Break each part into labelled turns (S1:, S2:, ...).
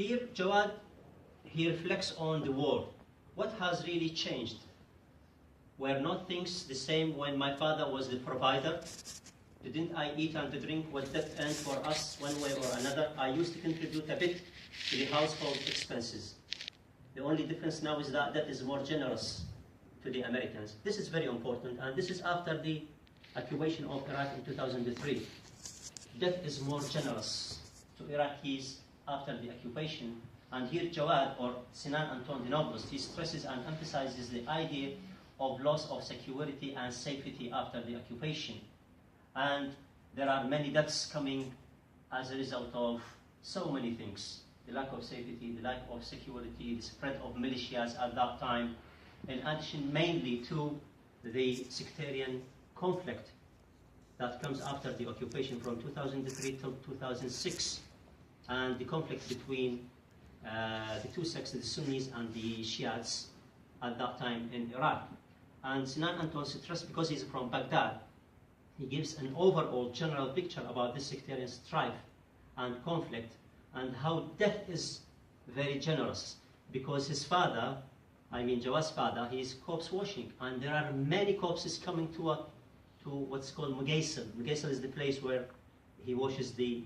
S1: Here, Jawad, he reflects on the war. What has really changed? Were not things the same when my father was the provider? Didn't I eat and drink what that earned for us one way or another? I used to contribute a bit to the household expenses. The only difference now is that that is more generous to the Americans. This is very important, and this is after the occupation of Iraq in 2003. Death is more generous to Iraqis after the occupation. And here Jawad, or Sinan Anton, the novelist, he stresses and emphasizes the idea of loss of security and safety after the occupation. And there are many deaths coming as a result of so many things. The lack of safety, the lack of security, the spread of militias at that time, in addition mainly to the sectarian conflict that comes after the occupation from 2003 till 2006, and the conflict between the two sects, the Sunnis and the Shiites at that time in Iraq. And Sinan Anton stressed, because he's from Baghdad, he gives an overall general picture about this sectarian strife and conflict, and how death is very generous, because his father, I mean Jawad's father, he is corpse washing, and there are many corpses coming to what's called Mugaysal. Mugaysal is the place where he washes the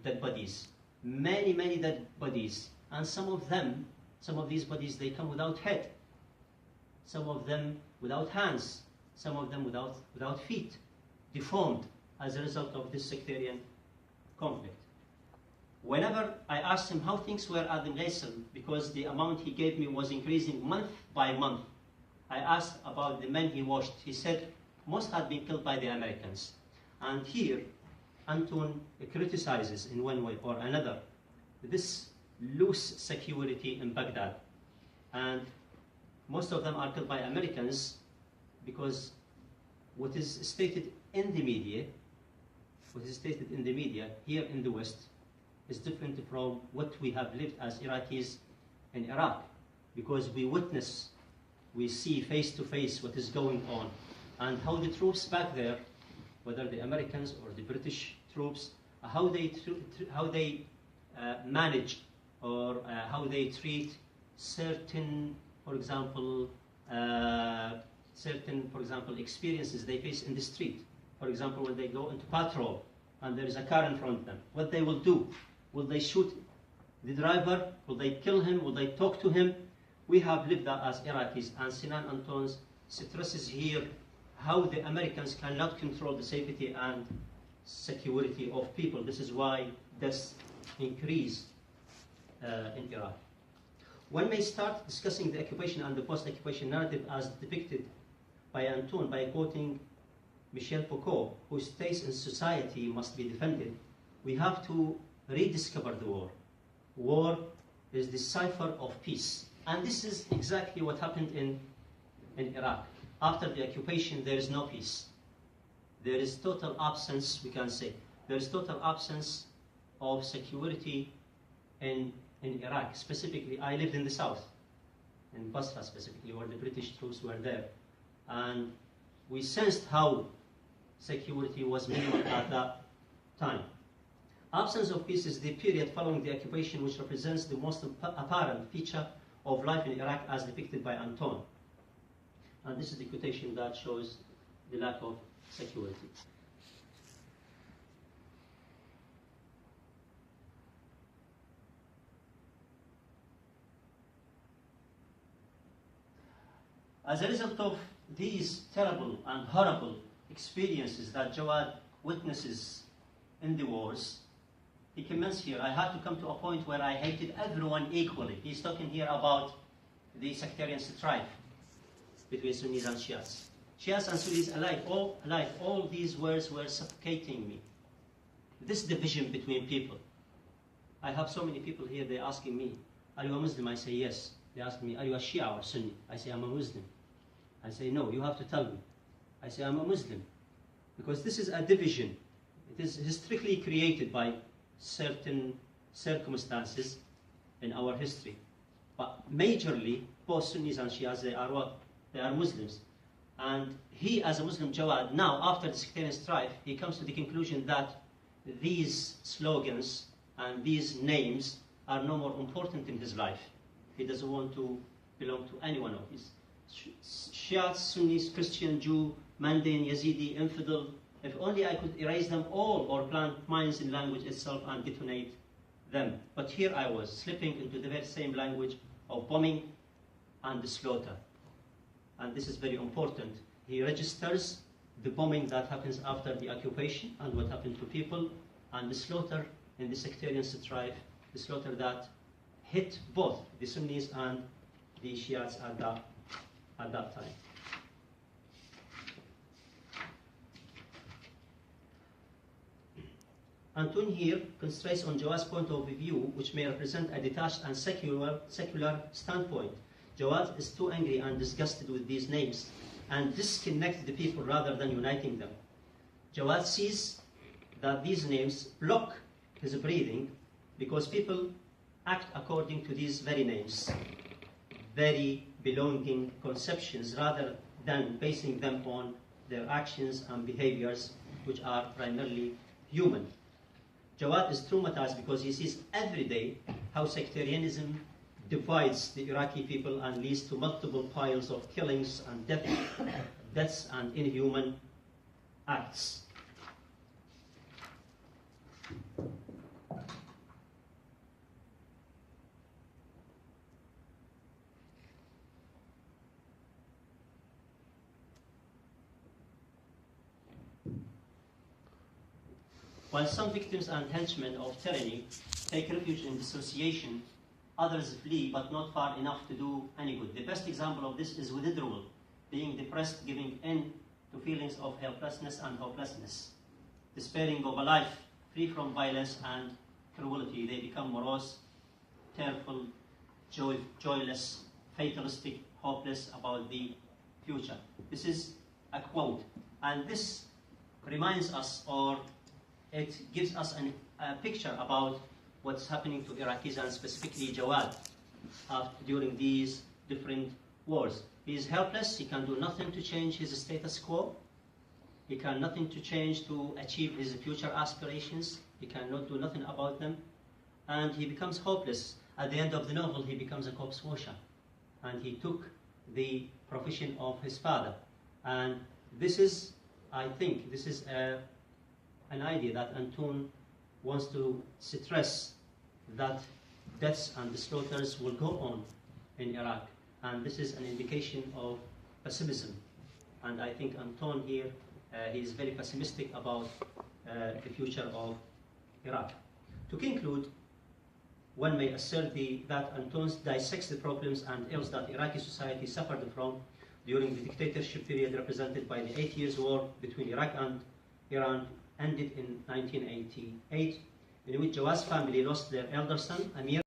S1: dead bodies. Many, many dead bodies, and some of these bodies, they come without head, some of them without hands, some of them without feet, deformed as a result of this sectarian conflict. Whenever I asked him how things were at the Mugaysal, because the amount he gave me was increasing month by month, I asked about the men he washed. He said most had been killed by the Americans. And here, Anton criticizes in one way or another this loose security in Baghdad. And most of them are killed by Americans, because what is stated in the media here in the West is different from what we have lived as Iraqis in Iraq, because we see face to face what is going on, and how the troops back there, whether the Americans or the British troops, how they manage or how they treat certain, for example, experiences they face in the street. For example, when they go into patrol and there is a car in front of them, what they will do? Will they shoot the driver? Will they kill him? Will they talk to him? We have lived that as Iraqis, and Sinan Anton stresses here how the Americans cannot control the safety and security of people. This is why deaths increase in Iraq. One may start discussing the occupation and the post-occupation narrative as depicted by Anton by quoting Michel Foucault, who states in society must be defended. We have to rediscover the war. War is the cipher of peace. And this is exactly what happened in Iraq. After the occupation, there is no peace. There is total absence, we can say. There is total absence of security in Iraq. Specifically, I lived in the south, in Basra specifically, where the British troops were there. And we sensed how security was minimal at that time. Absence of peace is the period following the occupation which represents the most apparent feature of life in Iraq as depicted by Anton. And this is the quotation that shows the lack of security. As a result of these terrible and horrible experiences that Jawad witnesses in the wars, he comments here, I had to come to a point where I hated everyone equally. He's talking here about the sectarian strife between Sunnis and Shias. Shias and Sunnis alike, all these words were suffocating me. This division between people. I have so many people here, they're asking me, are you a Muslim? I say yes. They ask me, are you a Shia or Sunni? I say, I'm a Muslim. I say, no, you have to tell me. I say, I'm a Muslim. Because this is a division. It is strictly created by certain circumstances in our history. But majorly, both Sunnis and Shias, they are what? They are Muslims. And he, as a Muslim, Jawad, now, after the sectarian strife, he comes to the conclusion that these slogans and these names are no more important in his life. He doesn't want to belong to any one of these. Shiites, Sunnis, Christian, Jew, Mandarin, Yazidi, infidel. If only I could erase them all or plant mines in language itself and detonate them. But here I was, slipping into the very same language of bombing and the slaughter. And this is very important. He registers the bombing that happens after the occupation and what happened to people, and the slaughter in the sectarian strife, the slaughter that hit both the Sunnis and the Shiites at that time. Anton here concentrates on Jawad's point of view, which may represent a detached and secular standpoint. Jawad is too angry and disgusted with these names and disconnects the people rather than uniting them. Jawad sees that these names block his breathing because people act according to these very names, very belonging conceptions, rather than basing them on their actions and behaviors, which are primarily human. Jawad is traumatized because he sees every day how sectarianism divides the Iraqi people and leads to multiple piles of killings and deaths and inhuman acts. While some victims and henchmen of tyranny take refuge in dissociation, others flee, but not far enough to do any good. The best example of this is withdrawal, being depressed, giving in to feelings of helplessness and hopelessness. Despairing of a life free from violence and cruelty, they become morose, tearful, joyless, fatalistic, hopeless about the future. This is a quote, and this reminds us, or it gives us a picture about what's happening to Iraqis and specifically Jawad during these different wars. He is helpless, he can do nothing to change his status quo, he can nothing to change to achieve his future aspirations, he cannot do nothing about them, and he becomes hopeless. At the end of the novel, he becomes a corpse washer, and he took the profession of his father. And this is, I think, this is an idea that Anton wants to stress, that deaths and the slaughters will go on in Iraq. And this is an indication of pessimism. And I think Anton here, he is very pessimistic about the future of Iraq. To conclude, one may assert that Anton dissects the problems and ills that Iraqi society suffered from during the dictatorship period represented by the 8 Years' War between Iraq and Iran, ended in 1988, in which Jawad's family lost their elder son, Amir,